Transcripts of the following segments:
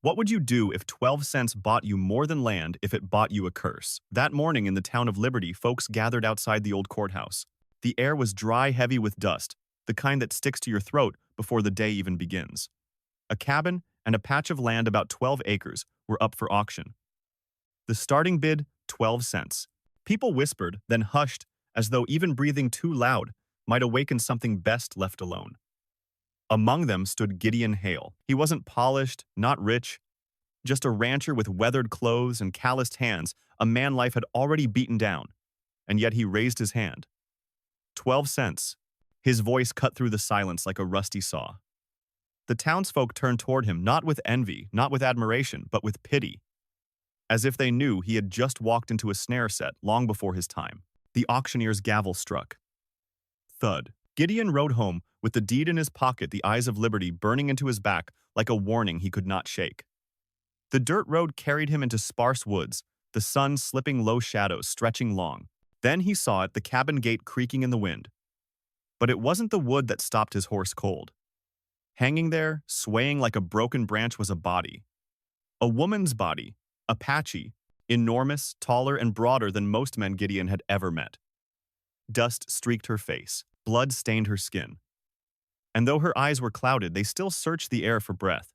What would you do if 12 cents bought you more than land if it bought you a curse? That morning in the town of Liberty, folks gathered outside the old courthouse. The air was dry, heavy with dust, the kind that sticks to your throat before the day even begins. A cabin and a patch of land about 12 acres were up for auction. The starting bid, 12 cents. People whispered, then hushed, as though even breathing too loud might awaken something best left alone. Among them stood Gideon Hale. He wasn't polished, not rich, just a rancher with weathered clothes and calloused hands, a man life had already beaten down. And yet he raised his hand. 12 cents. His voice cut through the silence like a rusty saw. The townsfolk turned toward him, not with envy, not with admiration, but with pity, as if they knew he had just walked into a snare set long before his time. The auctioneer's gavel struck. Thud. Gideon rode home, with the deed in his pocket, the eyes of liberty burning into his back like a warning he could not shake. The dirt road carried him into sparse woods, the sun slipping low shadows stretching long. Then he saw it, the cabin gate creaking in the wind. But it wasn't the wood that stopped his horse cold. Hanging there, swaying like a broken branch, was a body. A woman's body, Apache, enormous, taller, and broader than most men Gideon had ever met. Dust streaked her face, blood stained her skin. And though her eyes were clouded, they still searched the air for breath.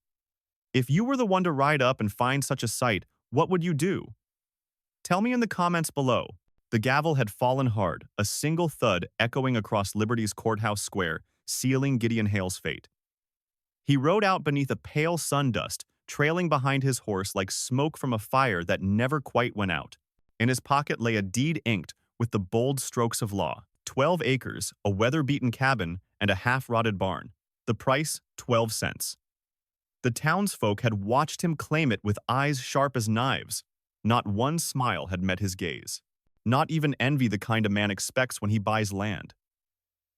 If you were the one to ride up and find such a sight, what would you do? Tell me in the comments below. The gavel had fallen hard, a single thud echoing across Liberty's courthouse square, sealing Gideon Hale's fate. He rode out beneath a pale sun-dust, trailing behind his horse like smoke from a fire that never quite went out. In his pocket lay a deed inked with the bold strokes of law. 12 acres, a weather-beaten cabin, and a half-rotted barn. The price, 12 cents. The townsfolk had watched him claim it with eyes sharp as knives. Not one smile had met his gaze. Not even envy, the kind a man expects when he buys land.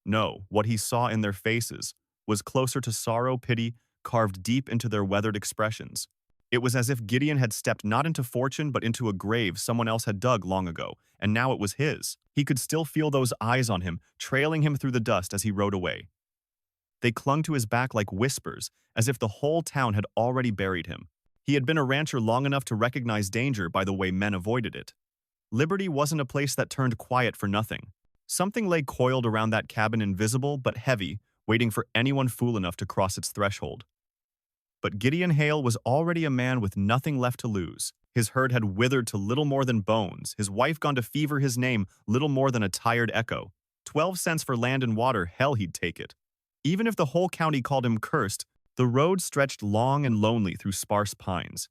No, what he saw in their faces was closer to sorrow, pity, carved deep into their weathered expressions. It was as if Gideon had stepped not into fortune but into a grave someone else had dug long ago, and now it was his. He could still feel those eyes on him, trailing him through the dust as he rode away. They clung to his back like whispers, as if the whole town had already buried him. He had been a rancher long enough to recognize danger by the way men avoided it. Liberty wasn't a place that turned quiet for nothing. Something lay coiled around that cabin, invisible but heavy, waiting for anyone fool enough to cross its threshold. But Gideon Hale was already a man with nothing left to lose. His herd had withered to little more than bones, his wife gone to fever, his name little more than a tired echo. 12 cents for land and water, hell, he'd take it. Even if the whole county called him cursed, the road stretched long and lonely through sparse pines.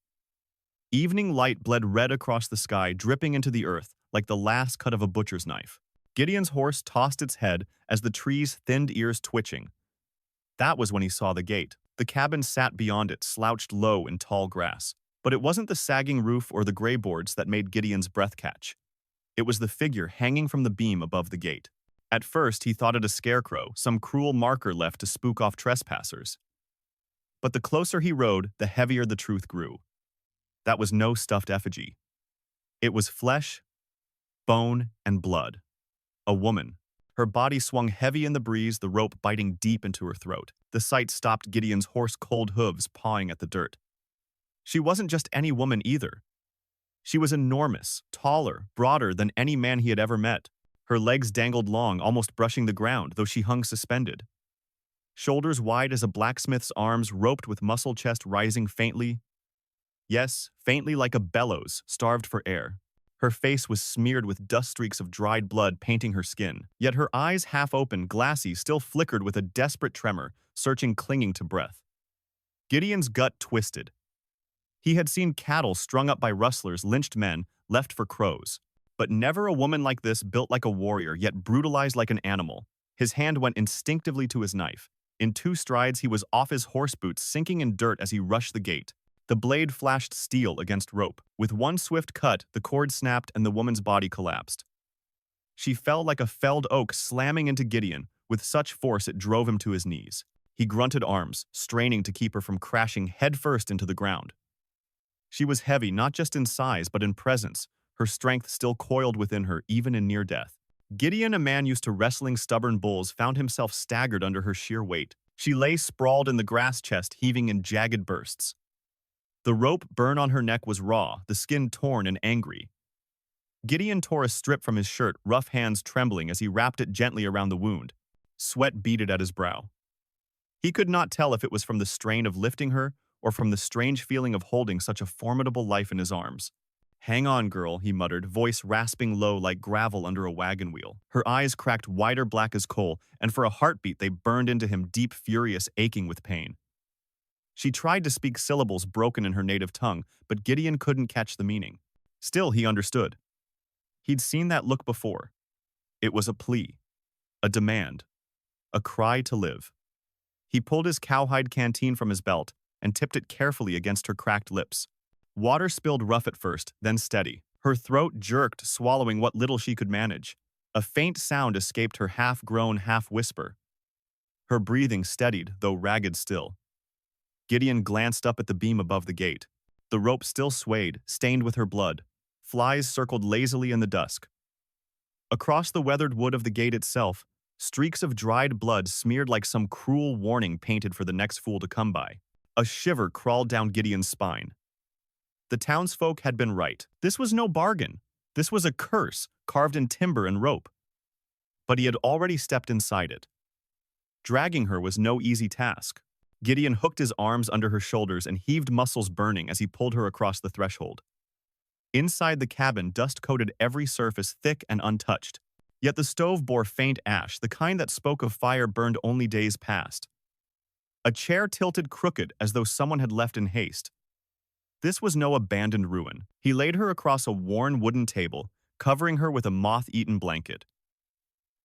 Evening light bled red across the sky, dripping into the earth like the last cut of a butcher's knife. Gideon's horse tossed its head as the tree's thinned ears twitching. That was when he saw the gate. The cabin sat beyond it, slouched low in tall grass. But it wasn't the sagging roof or the gray boards that made Gideon's breath catch. It was the figure hanging from the beam above the gate. At first, he thought it a scarecrow, some cruel marker left to spook off trespassers. But the closer he rode, the heavier the truth grew. That was no stuffed effigy. It was flesh, bone, and blood. A woman. Her body swung heavy in the breeze, the rope biting deep into her throat. The sight stopped Gideon's horse-cold hooves pawing at the dirt. She wasn't just any woman either. She was enormous, taller, broader than any man he had ever met. Her legs dangled long, almost brushing the ground, though she hung suspended. Shoulders wide as a blacksmith's arms, roped with muscle, chest rising faintly. Yes, faintly like a bellows, starved for air. Her face was smeared with dust streaks of dried blood painting her skin, yet her eyes, half open, glassy, still flickered with a desperate tremor, searching, clinging to breath. Gideon's gut twisted. He had seen cattle strung up by rustlers, lynched men, left for crows. But never a woman like this, built like a warrior, yet brutalized like an animal. His hand went instinctively to his knife. In 2 strides, he was off his horse boots, sinking in dirt as he rushed the gate. The blade flashed steel against rope. With one swift cut, the cord snapped and the woman's body collapsed. She fell like a felled oak, slamming into Gideon, with such force it drove him to his knees. He grunted arms, straining to keep her from crashing headfirst into the ground. She was heavy, not just in size, but in presence, her strength still coiled within her, even in near death. Gideon, a man used to wrestling stubborn bulls, found himself staggered under her sheer weight. She lay sprawled in the grass, chest heaving in jagged bursts. The rope burn on her neck was raw, the skin torn and angry. Gideon tore a strip from his shirt, rough hands trembling as he wrapped it gently around the wound. Sweat beaded at his brow. He could not tell if it was from the strain of lifting her or from the strange feeling of holding such a formidable life in his arms. "Hang on, girl," he muttered, voice rasping low like gravel under a wagon wheel. Her eyes cracked wider black as coal, and for a heartbeat they burned into him deep, furious, aching with pain. She tried to speak syllables broken in her native tongue, but Gideon couldn't catch the meaning. Still, he understood. He'd seen that look before. It was a plea, a demand, a cry to live. He pulled his cowhide canteen from his belt and tipped it carefully against her cracked lips. Water spilled rough at first, then steady. Her throat jerked, swallowing what little she could manage. A faint sound escaped her half-groan, half-whisper. Her breathing steadied, though ragged still. Gideon glanced up at the beam above the gate. The rope still swayed, stained with her blood. Flies circled lazily in the dusk. Across the weathered wood of the gate itself, streaks of dried blood smeared like some cruel warning painted for the next fool to come by. A shiver crawled down Gideon's spine. The townsfolk had been right. This was no bargain. This was a curse, carved in timber and rope. But he had already stepped inside it. Dragging her was no easy task. Gideon hooked his arms under her shoulders and heaved muscles burning as he pulled her across the threshold. Inside the cabin, dust coated every surface, thick and untouched. Yet the stove bore faint ash, the kind that spoke of fire burned only days past. A chair tilted crooked as though someone had left in haste. This was no abandoned ruin. He laid her across a worn wooden table, covering her with a moth-eaten blanket.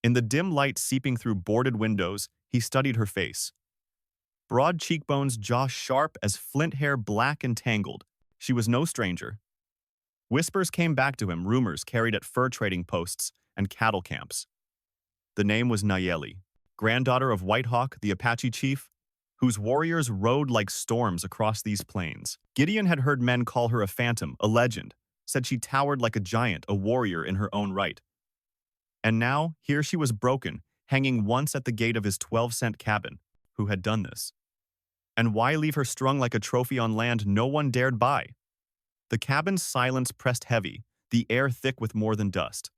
In the dim light seeping through boarded windows, he studied her face. Broad cheekbones, jaw sharp as flint hair, black and tangled. She was no stranger. Whispers came back to him, rumors carried at fur trading posts and cattle camps. The name was Naelli, granddaughter of White Hawk, the Apache chief, whose warriors rode like storms across these plains. Gideon had heard men call her a phantom, a legend, said she towered like a giant, a warrior in her own right. And now, here she was broken, hanging once at the gate of his 12-cent cabin. Who had done this? And why leave her strung like a trophy on land no one dared buy? The cabin's silence pressed heavy, the air thick with more than dust.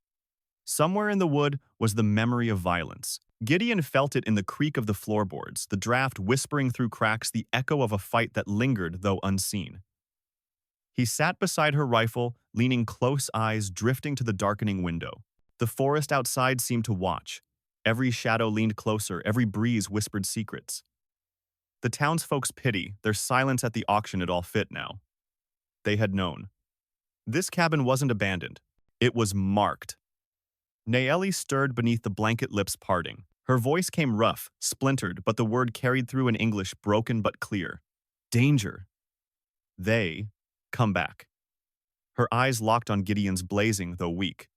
Somewhere in the wood was the memory of violence. Gideon felt it in the creak of the floorboards, the draft whispering through cracks, the echo of a fight that lingered though unseen. He sat beside her rifle, leaning close, eyes drifting to the darkening window. The forest outside seemed to watch. Every shadow leaned closer, every breeze whispered secrets. The townsfolk's pity, their silence at the auction, it all fit now. They had known. This cabin wasn't abandoned. It was marked. Naelli stirred beneath the blanket, lips parting. Her voice came rough, splintered, but the word carried through in English, broken but clear. Danger. They come back. Her eyes locked on Gideon's, blazing though weak.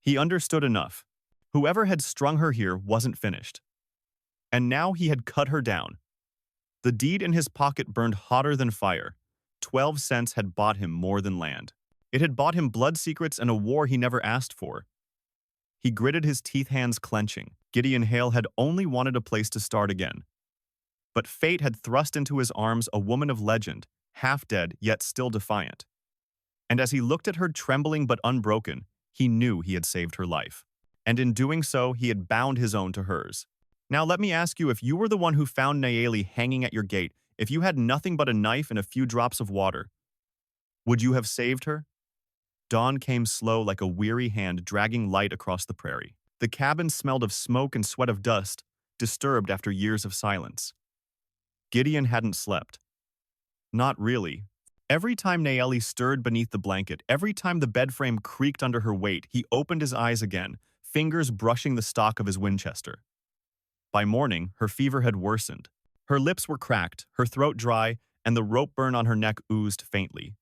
He understood enough. Whoever had strung her here wasn't finished. And now he had cut her down. The deed in his pocket burned hotter than fire. 12 cents had bought him more than land. It had bought him blood secrets and a war he never asked for. He gritted his teeth, hands clenching. Gideon Hale had only wanted a place to start again. But fate had thrust into his arms a woman of legend, half dead yet still defiant. And as he looked at her, trembling but unbroken, he knew he had saved her life. And in doing so, he had bound his own to hers. Now let me ask you, if you were the one who found Naelli hanging at your gate, if you had nothing but a knife and a few drops of water, would you have saved her? Dawn came slow like a weary hand dragging light across the prairie. The cabin smelled of smoke and sweat of dust, disturbed after years of silence. Gideon hadn't slept. Not really. Every time Naelli stirred beneath the blanket, every time the bed frame creaked under her weight, he opened his eyes again, fingers brushing the stock of his Winchester. By morning, her fever had worsened. Her lips were cracked, her throat dry, and the rope burn on her neck oozed faintly.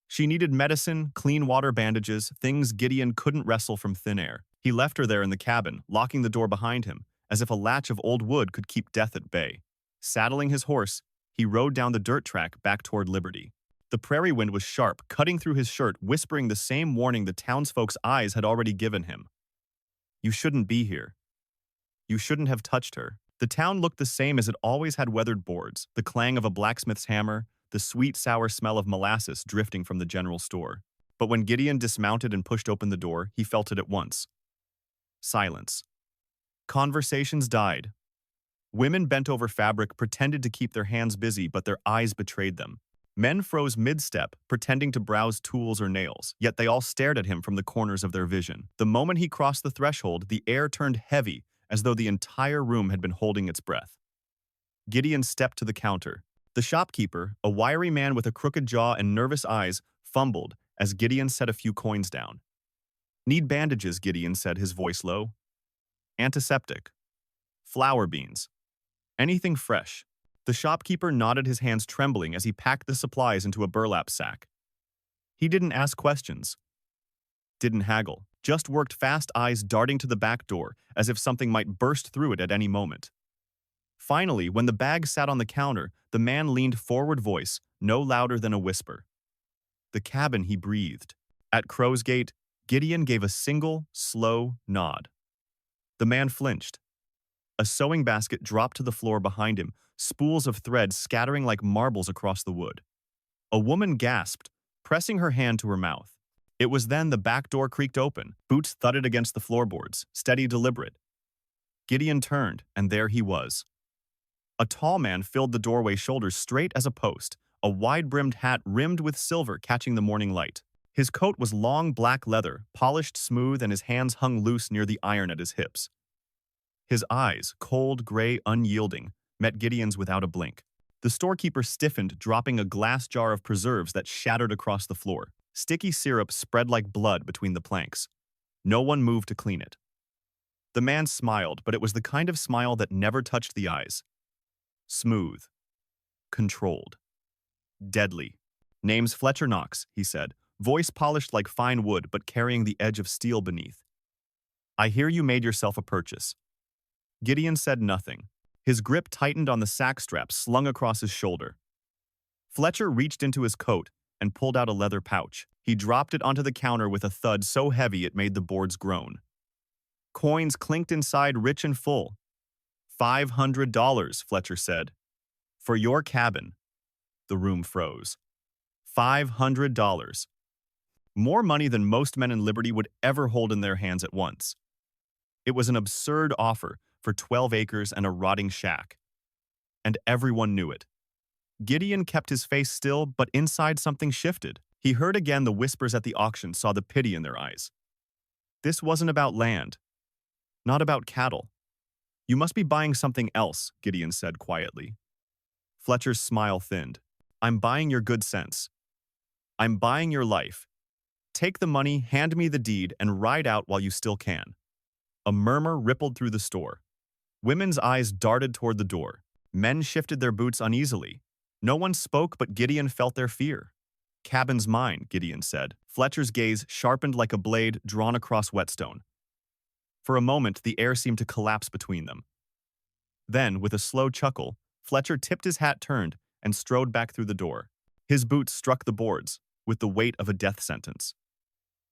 She needed medicine, clean water, bandages, things Gideon couldn't wrestle from thin air. He left her there in the cabin, locking the door behind him, as if a latch of old wood could keep death at bay. Saddling his horse, he rode down the dirt track back toward Liberty. The prairie wind was sharp, cutting through his shirt, whispering the same warning the townsfolk's eyes had already given him. You shouldn't be here. You shouldn't have touched her. The town looked the same as it always had: weathered boards, the clang of a blacksmith's hammer, the sweet, sour smell of molasses drifting from the general store. But when Gideon dismounted and pushed open the door, he felt it at once. Silence. Conversations died. Women bent over fabric, pretended to keep their hands busy, but their eyes betrayed them. Men froze mid-step, pretending to browse tools or nails, yet they all stared at him from the corners of their vision. The moment he crossed the threshold, the air turned heavy, as though the entire room had been holding its breath. Gideon stepped to the counter. The shopkeeper, a wiry man with a crooked jaw and nervous eyes, fumbled as Gideon set a few coins down. "Need bandages," Gideon said, his voice low. "Antiseptic. Flour beans. Anything fresh." The shopkeeper nodded, his hands trembling as he packed the supplies into a burlap sack. He didn't ask questions. Didn't haggle. Just worked, fast eyes darting to the back door, as if something might burst through it at any moment. Finally, when the bag sat on the counter, the man leaned forward, voice no louder than a whisper. "The cabin," he breathed. At Crow's Gate, Gideon gave a single, slow nod. The man flinched. A sewing basket dropped to the floor behind him, spools of thread scattering like marbles across the wood. A woman gasped, pressing her hand to her mouth. It was then the back door creaked open. Boots thudded against the floorboards, steady, deliberate. Gideon turned, and there he was. A tall man filled the doorway, shoulders straight as a post, a wide-brimmed hat rimmed with silver catching the morning light. His coat was long black leather, polished smooth, and his hands hung loose near the iron at his hips. His eyes, cold, gray, unyielding, met Gideon's without a blink. The storekeeper stiffened, dropping a glass jar of preserves that shattered across the floor. Sticky syrup spread like blood between the planks. No one moved to clean it. The man smiled, but it was the kind of smile that never touched the eyes. Smooth. Controlled. Deadly. "Name's Fletcher Knox," he said, voice polished like fine wood but carrying the edge of steel beneath. "I hear you made yourself a purchase." Gideon said nothing. His grip tightened on the sack strap slung across his shoulder. Fletcher reached into his coat and pulled out a leather pouch. He dropped it onto the counter with a thud so heavy it made the boards groan. Coins clinked inside, rich and full. $500, Fletcher said. "For your cabin." The room froze. $500. More money than most men in Liberty would ever hold in their hands at once. It was an absurd offer for 12 acres and a rotting shack. And everyone knew it. Gideon kept his face still, but inside something shifted. He heard again the whispers at the auction, saw the pity in their eyes. This wasn't about land. Not about cattle. "You must be buying something else," Gideon said quietly. Fletcher's smile thinned. "I'm buying your good sense. I'm buying your life. Take the money, hand me the deed, and ride out while you still can." A murmur rippled through the store. Women's eyes darted toward the door. Men shifted their boots uneasily. No one spoke, but Gideon felt their fear. "Cabin's mine," Gideon said. Fletcher's gaze sharpened like a blade drawn across whetstone. For a moment, the air seemed to collapse between them. Then, with a slow chuckle, Fletcher tipped his hat, turned, and strode back through the door. His boots struck the boards, with the weight of a death sentence.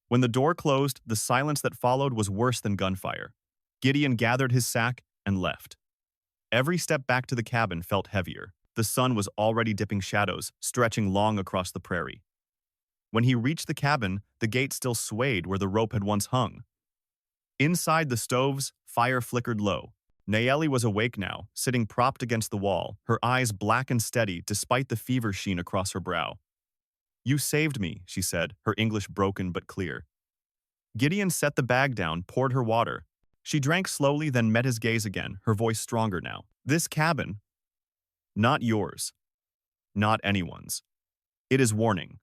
When the door closed, the silence that followed was worse than gunfire. Gideon gathered his sack and left. Every step back to the cabin felt heavier. The sun was already dipping shadows, stretching long across the prairie. When he reached the cabin, the gate still swayed where the rope had once hung. Inside the stoves, fire flickered low. Naelli was awake now, sitting propped against the wall, her eyes black and steady despite the fever sheen across her brow. "You saved me," she said, her English broken but clear. Gideon set the bag down, poured her water. She drank slowly, then met his gaze again, her voice stronger now. "This cabin, not yours, not anyone's. It is warning."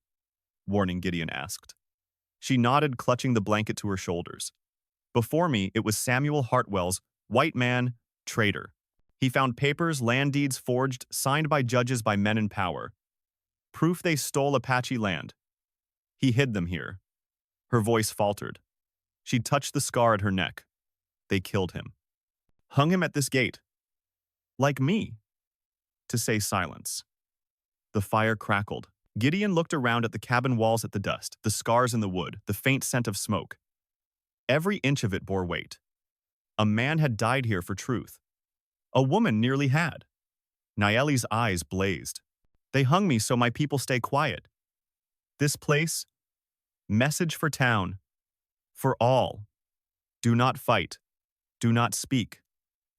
"Warning?" Gideon asked. She nodded, clutching the blanket to her shoulders. "Before me, it was Samuel Hartwell's white man, traitor. He found papers, land deeds forged, signed by judges, by men in power. Proof they stole Apache land. He hid them here." Her voice faltered. She touched the scar at her neck. "They killed him. Hung him at this gate. Like me." To say silence. The fire crackled. Gideon looked around at the cabin walls, at the dust, the scars in the wood, the faint scent of smoke. Every inch of it bore weight. A man had died here for truth. A woman nearly had. Naelli's eyes blazed. They hung me so my people stay quiet. This place, message for town, for all. Do not fight. Do not speak.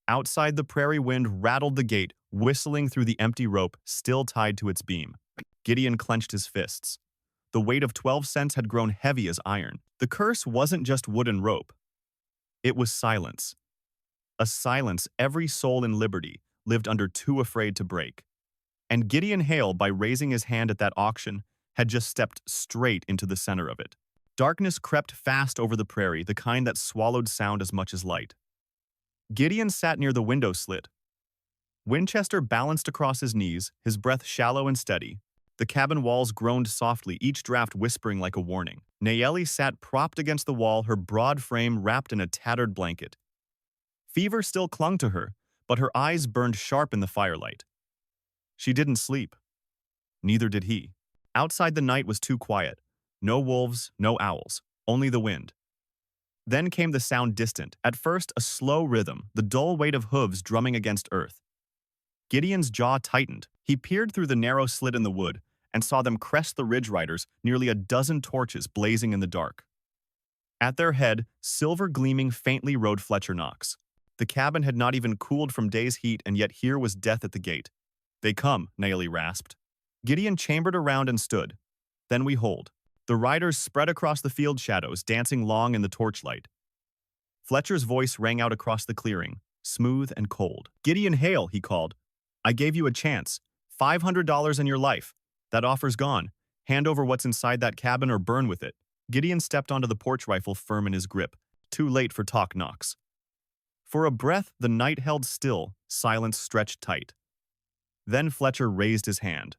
Outside, the prairie wind rattled the gate, whistling through the empty rope still tied to its beam. Gideon clenched his fists. The weight of 12 cents had grown heavy as iron. The curse wasn't just wood and rope. It was silence. A silence every soul in Liberty lived under too afraid to break. And Gideon Hale, by raising his hand at that auction, had just stepped straight into the center of it. Darkness crept fast over the prairie, the kind that swallowed sound as much as light. Gideon sat near the window slit. Winchester balanced across his knees, his breath shallow and steady. The cabin walls groaned softly, each draft whispering like a warning. Naelli sat propped against the wall, her broad frame wrapped in a tattered blanket. Fever still clung to her, but her eyes burned sharp in the firelight. She didn't sleep. Neither did he. Outside, the night was too quiet. No wolves, no owls, only the wind. Then came the sound distant, at first a slow rhythm, the dull weight of hooves drumming against earth. Gideon's jaw tightened. He peered through the narrow slit in the wood and saw them crest the ridge riders, nearly a dozen torches blazing in the dark. At their head, silver gleaming faintly, rode Fletcher Knox. The cabin had not even cooled from day's heat, and yet here was death at the gate. They come, Naelli rasped. Gideon chambered around and stood. Then we hold. The riders spread across the field shadows, dancing long in the torchlight. Fletcher's voice rang out across the clearing, smooth and cold. Gideon Hale, he called. I gave you a chance. $500 in your life. That offer's gone. Hand over what's inside that cabin or burn with it. Gideon stepped onto the porch rifle, firm in his grip. Too late for talk, Knox. For a breath, the night held still, silence stretched tight. Then Fletcher raised his hand.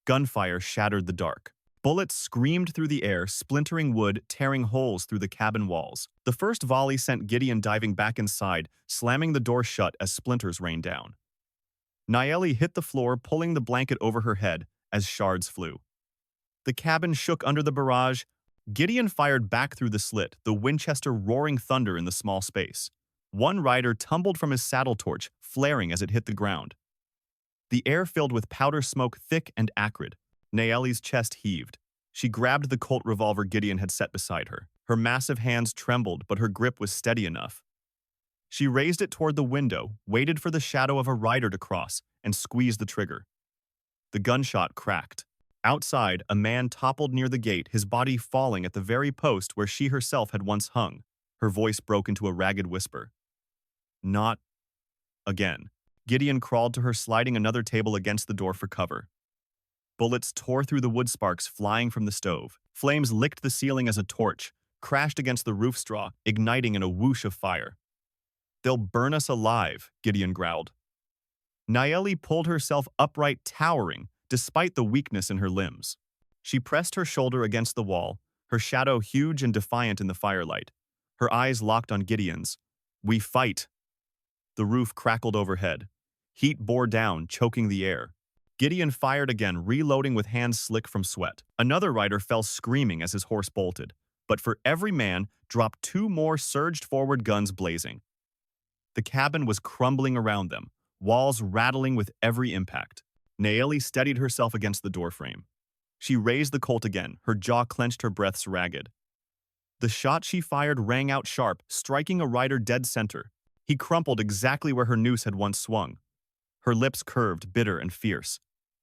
Gunfire shattered the dark. Bullets screamed through the air, splintering wood, tearing holes through the cabin walls. The first volley sent Gideon diving back inside, slamming the door shut as splinters rained down. Naelli hit the floor, pulling the blanket over her head as shards flew. The cabin shook under the barrage. Gideon fired back through the slit, the Winchester roaring thunder in the small space. One rider tumbled from his saddle torch, flaring as it hit the ground. The air filled with powder smoke, thick and acrid. Naelli's chest heaved. She grabbed the Colt revolver Gideon had set beside her. Her massive hands trembled, but her grip was steady enough. She raised it toward the window, waited for the shadow of a rider to cross, and squeezed the trigger. The gunshot cracked. Outside, a man toppled near the gate, his body falling at the very post where she herself had once hung. Her voice broke into a ragged whisper. Not again. Gideon crawled to her, sliding another table against the door for cover. Bullets tore through the wood sparks flying from the stove. Flames licked the ceiling as a torch, crashed against the roof straw, igniting in a whoosh of fire. They'll burn us alive, Gideon growled. Naelli pulled herself upright, towering, despite the weakness in her limbs. She pressed her shoulder against the wall, her shadow huge and defiant in the firelight. Her eyes locked on Gideon's. We fight. The roof crackled overhead. Heat bore down, choking the air. Gideon fired again, reloading with hands slick from sweat. Another rider fell screaming as his horse bolted, but for every man dropped two more surged forward, guns blazing. The cabin was crumbling around them, walls rattling with every impact. Naelli steadied herself against the doorframe. She raised the Colt again, her jaw clenched, her breaths ragged. The shot she fired rang out sharp, striking a rider dead center. He crumpled exactly where her noose had once swung. Her lips curved, bitter and fierce.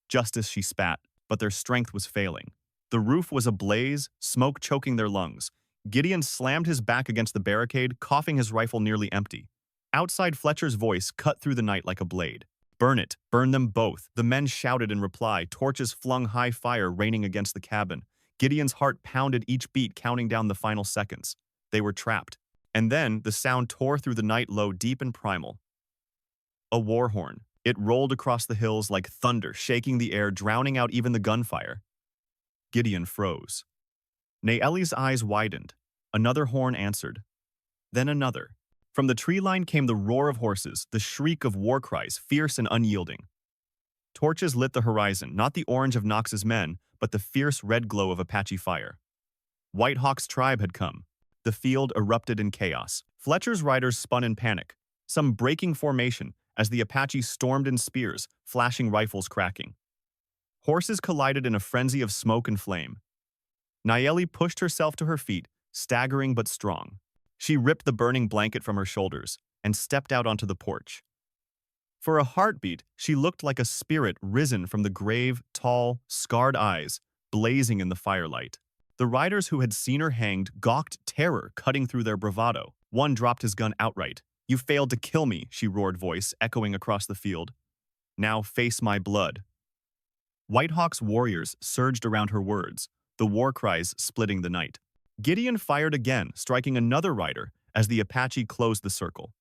Justice, she spat, but their strength was failing. The roof was ablaze, smoke choking their lungs. Gideon slammed his back against the barricade, coughing, his rifle nearly empty. Outside, Fletcher's voice cut through the night like a blade. Burn it, burn them both, the men shouted in reply, torches flung high, fire raining against the cabin. Gideon's heart pounded each beat, counting down the final seconds. They were trapped. And then the sound tore through the night, low, deep and primal. A war horn. It rolled across the hills like thunder, shaking the air, drowning out even the gunfire. Gideon froze. Naelli's eyes widened. Another horn answered. Then another. From the tree line came the roar of horses, the shriek of war cries, fierce and unyielding. Torches lit the horizon, not the orange of Knox's men, but the fierce red glow of Apache fire. White Hawk's tribe had come. The field erupted in chaos. Fletcher's riders spun in panic, some breaking formation as the Apache stormed in spears, flashing rifles cracking. Horses collided in a frenzy of smoke and flame. Naelli pushed herself to her feet, staggering but strong. She ripped the burning blanket from her shoulders and stepped out onto the porch. For a heartbeat, she looked like a spirit risen from the grave, tall, scarred eyes, blazing in the firelight. The riders who had seen her hanged gawked terror cutting through their bravado. One dropped his gun outright. "You failed to kill me," she roared, voice echoing across the field. "Now face my blood." Whitehawk's warriors surged around her words, the war cries splitting the night. Gideon fired again, striking another rider as the Apache closed the circle.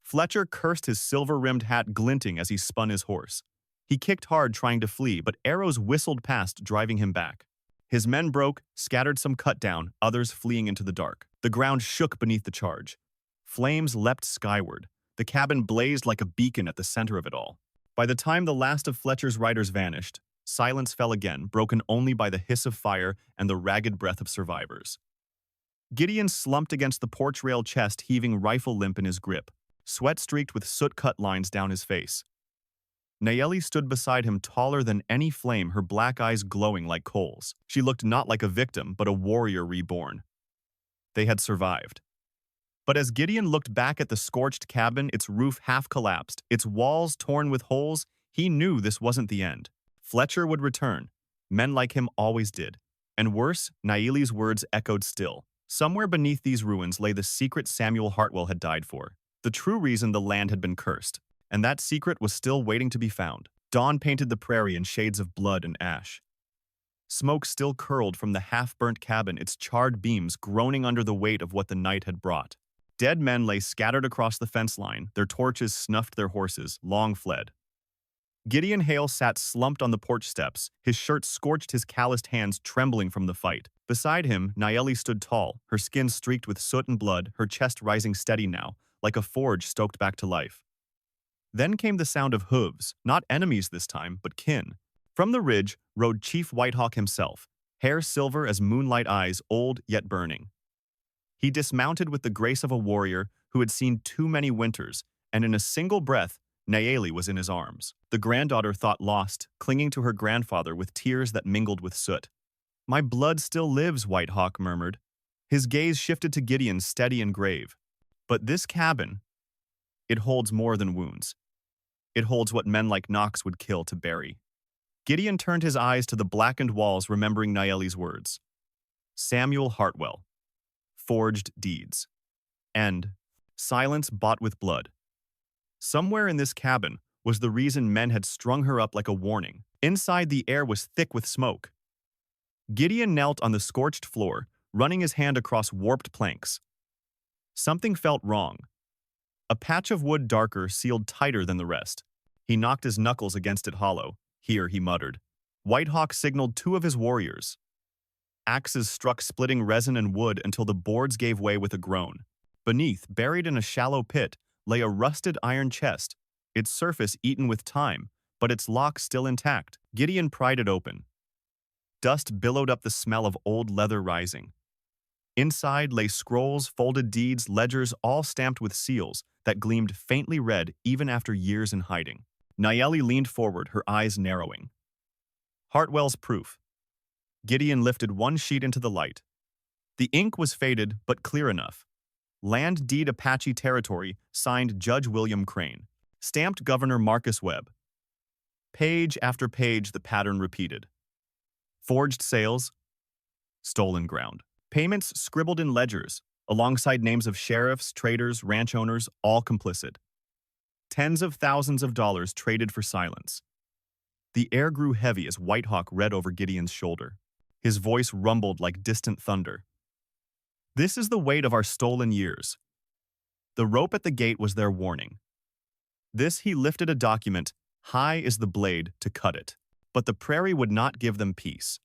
Fletcher cursed, his silver-rimmed hat glinting as he spun his horse. He kicked hard trying to flee, but arrows whistled past, driving him back. His men broke, scattered some cut down, others fleeing into the dark. The ground shook beneath the charge. Flames leapt skyward. The cabin blazed like a beacon at the center of it all. By the time the last of Fletcher's riders vanished, silence fell again, broken only by the hiss of fire and the ragged breath of survivors. Gideon slumped against the porch rail, chest heaving, rifle limp in his grip. Sweat streaked with soot-cut lines down his face. Naelli stood beside him, taller than any flame, her black eyes glowing like coals. She looked not like a victim, but a warrior reborn. They had survived. But as Gideon looked back at the scorched cabin, its roof half collapsed, its walls torn with holes, he knew this wasn't the end. Fletcher would return. Men like him always did. And worse, Naelli's words echoed still. Somewhere beneath these ruins lay the secret Samuel Hartwell had died for. The true reason the land had been cursed. And that secret was still waiting to be found. Dawn painted the prairie in shades of blood and ash. Smoke still curled from the half-burnt cabin, its charred beams groaning under the weight of what the night had brought. Dead men lay scattered across the fence line, their torches snuffed their horses, long fled. Gideon Hale sat slumped on the porch steps, his shirt scorched, his calloused hands trembling from the fight. Beside him, Naelli stood tall, her skin streaked with soot and blood, her chest rising steady now, like a forge stoked back to life. Then came the sound of hooves, not enemies this time, but kin. From the ridge rode Chief Whitehawk himself, hair silver as moonlight, eyes old yet burning. He dismounted with the grace of a warrior who had seen too many winters, and in a single breath, Naelli was in his arms. The granddaughter thought lost, clinging to her grandfather with tears that mingled with soot. "My blood still lives," Whitehawk murmured. His gaze shifted to Gideon, steady and grave. "But this cabin, it holds more than wounds. It holds what men like Knox would kill to bury." Gideon turned his eyes to the blackened walls, remembering Naelli's words. Samuel Hartwell. Forged deeds. And silence bought with blood. Somewhere in this cabin was the reason men had strung her up like a warning. Inside, the air was thick with smoke. Gideon knelt on the scorched floor, running his hand across warped planks. Something felt wrong. A patch of wood darker, sealed tighter than the rest. He knocked his knuckles against it hollow. "Here," he muttered. Whitehawk signaled two of his warriors. Axes struck, splitting resin and wood until the boards gave way with a groan. Beneath, buried in a shallow pit, lay a rusted iron chest, its surface eaten with time, but its lock still intact. Gideon pried it open. Dust billowed up, the smell of old leather rising. Inside lay scrolls, folded deeds, ledgers, all stamped with seals that gleamed faintly red even after years in hiding. Naelli leaned forward, her eyes narrowing. Hartwell's proof. Gideon lifted one sheet into the light. The ink was faded, but clear enough. Land deed, Apache territory, signed Judge William Crane. Stamped Governor Marcus Webb. Page after page, the pattern repeated. Forged sales. Stolen ground. Payments scribbled in ledgers, alongside names of sheriffs, traders, ranch owners, all complicit. Tens of thousands of dollars traded for silence. The air grew heavy as Whitehawk read over Gideon's shoulder. His voice rumbled like distant thunder. "This is the weight of our stolen years." The rope at the gate was their warning. This, he lifted a document, high is the blade to cut it. But the prairie would not give them peace.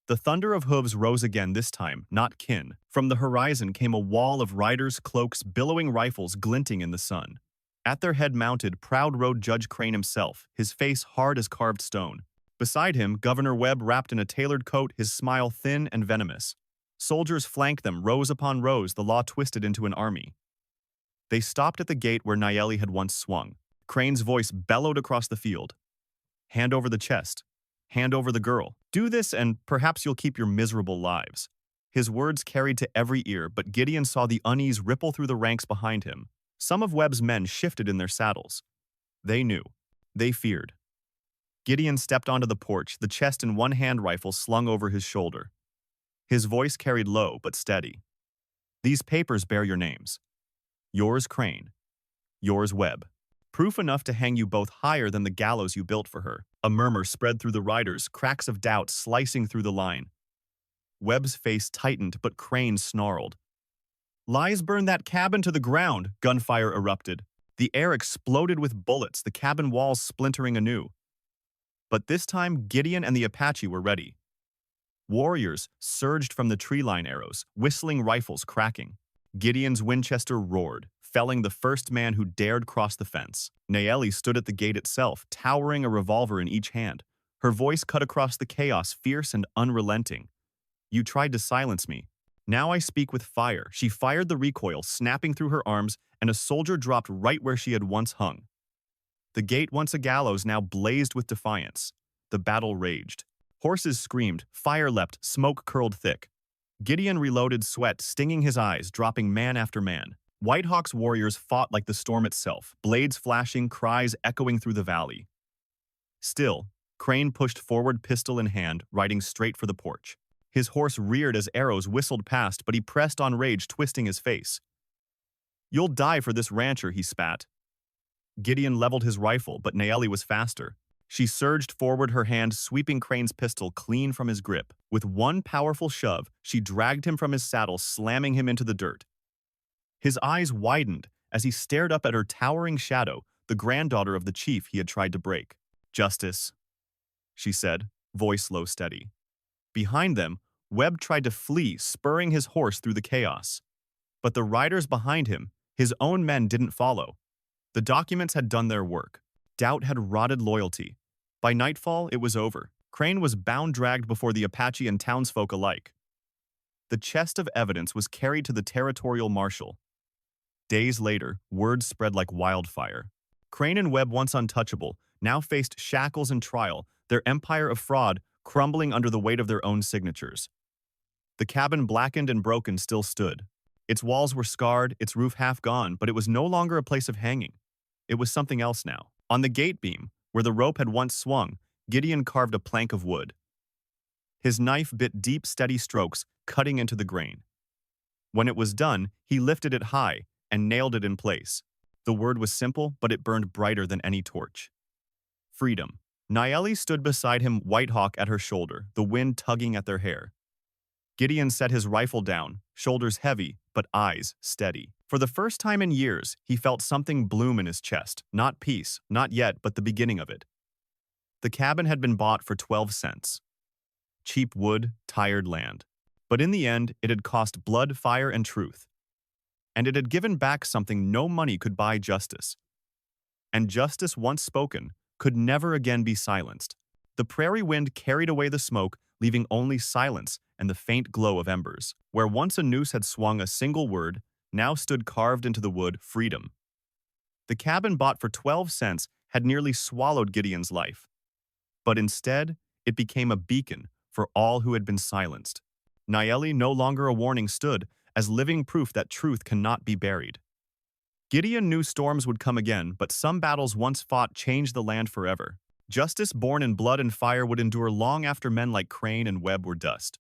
The thunder of hooves rose again, this time, not kin. From the horizon came a wall of riders, cloaks, billowing rifles glinting in the sun. At their head mounted, proud rode Judge Crane himself, his face hard as carved stone. Beside him, Governor Webb, wrapped in a tailored coat, his smile thin and venomous. Soldiers flanked them, rows upon rows, the law twisted into an army. They stopped at the gate where Naelli had once swung. Crane's voice bellowed across the field. "Hand over the chest." Hand over the girl. Do this and perhaps you'll keep your miserable lives. His words carried to every ear, but Gideon saw the unease ripple through the ranks behind him. Some of Webb's men shifted in their saddles. They knew. They feared. Gideon stepped onto the porch, the chest and one-hand rifle slung over his shoulder. His voice carried low but steady. These papers bear your names. Yours Crane. Yours Webb. Proof enough to hang you both higher than the gallows you built for her. A murmur spread through the riders, cracks of doubt slicing through the line. Webb's face tightened, but Crane snarled. Lies burn that cabin to the ground, gunfire erupted. The air exploded with bullets, the cabin walls splintering anew. But this time, Gideon and the Apache were ready. Warriors surged from the tree line arrows, whistling rifles cracking. Gideon's Winchester roared, felling the first man who dared cross the fence. Naelli stood at the gate itself, towering a revolver in each hand. Her voice cut across the chaos, fierce and unrelenting. You tried to silence me. Now I speak with fire. She fired the recoil, snapping through her arms, and a soldier dropped right where she had once hung. The gate, once a gallows, now blazed with defiance. The battle raged. Horses screamed, fire leapt, smoke curled thick. Gideon reloaded, sweat stinging his eyes, dropping man after man. Whitehawk's warriors fought like the storm itself, blades flashing, cries echoing through the valley. Still, Crane pushed forward, pistol in hand, riding straight for the porch. His horse reared as arrows whistled past, but he pressed on, rage twisting his face. You'll die for this rancher, he spat. Gideon leveled his rifle, but Naelli was faster. She surged forward, her hand sweeping Crane's pistol clean from his grip. With one powerful shove, she dragged him from his saddle, slamming him into the dirt. His eyes widened as he stared up at her towering shadow, the granddaughter of the chief he had tried to break. Justice, she said, voice low steady. Behind them, Webb tried to flee, spurring his horse through the chaos. But the riders behind him, his own men, didn't follow. The documents had done their work. Doubt had rotted loyalty. By nightfall, it was over. Crane was bound, dragged before the Apache and townsfolk alike. The chest of evidence was carried to the territorial marshal. Days later, word spread like wildfire. Crane and Webb, once untouchable, now faced shackles and trial, their empire of fraud crumbling under the weight of their own signatures. The cabin, blackened and broken, still stood. Its walls were scarred, its roof half gone, but it was no longer a place of hanging. It was something else now. On the gate beam, where the rope had once swung, Gideon carved a plank of wood. His knife bit deep, steady strokes, cutting into the grain. When it was done, he lifted it high and nailed it in place. The word was simple, but it burned brighter than any torch. Freedom. Naelli stood beside him, Whitehawk at her shoulder, the wind tugging at their hair. Gideon set his rifle down, shoulders heavy, but eyes steady. For the first time in years, he felt something bloom in his chest. Not peace, not yet, but the beginning of it. The cabin had been bought for 12 cents. Cheap wood, tired land. But in the end, it had cost blood, fire, and truth. And it had given back something no money could buy: justice. And justice, once spoken, could never again be silenced. The prairie wind carried away the smoke, leaving only silence and the faint glow of embers. Where once a noose had swung a single word, now stood carved into the wood: freedom. The cabin, bought for 12 cents, had nearly swallowed Gideon's life. But instead, it became a beacon for all who had been silenced. Naelli, no longer a warning, stood as living proof that truth cannot be buried. Gideon knew storms would come again, but some battles once fought changed the land forever. Justice born in blood and fire would endure long after men like Crane and Webb were dust.